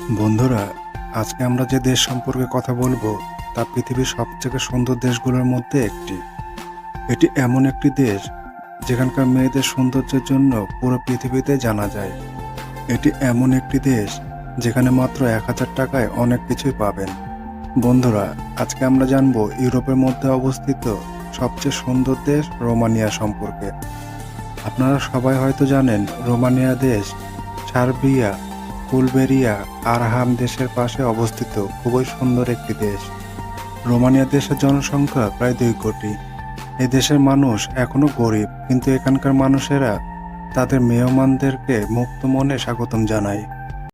বন্ধুরা, আজকে আমরা যে দেশ সম্পর্কে কথা বলবো তা পৃথিবীর সবথেকে সুন্দর দেশগুলোর মধ্যে একটি। এটি এমন একটি দেশ যেখানকার মেয়েদের সৌন্দর্যের জন্য পুরো পৃথিবীতে জানা যায়। এটি এমন একটি দেশ যেখানে মাত্র 1000 টাকায় অনেক কিছুই পাবেন। বন্ধুরা, আজকে আমরা জানবো ইউরোপের মধ্যে অবস্থিত সবচেয়ে সুন্দর দেশ রোমানিয়া সম্পর্কে। আপনারা সবাই হয়তো জানেন রোমানিয়া দেশ সার্বিয়া, বুলগেরিয়া, আরহাম দেশের পাশে অবস্থিত খুবই সুন্দর একটি দেশ। রোমানিয়া দেশের জনসংখ্যা প্রায় 2 কোটি। এই দেশের মানুষ এখনো গরিব, কিন্তু এখানকার মানুষেরা তাদের মেহমানদেরকে মুক্ত মনে স্বাগতম জানায়।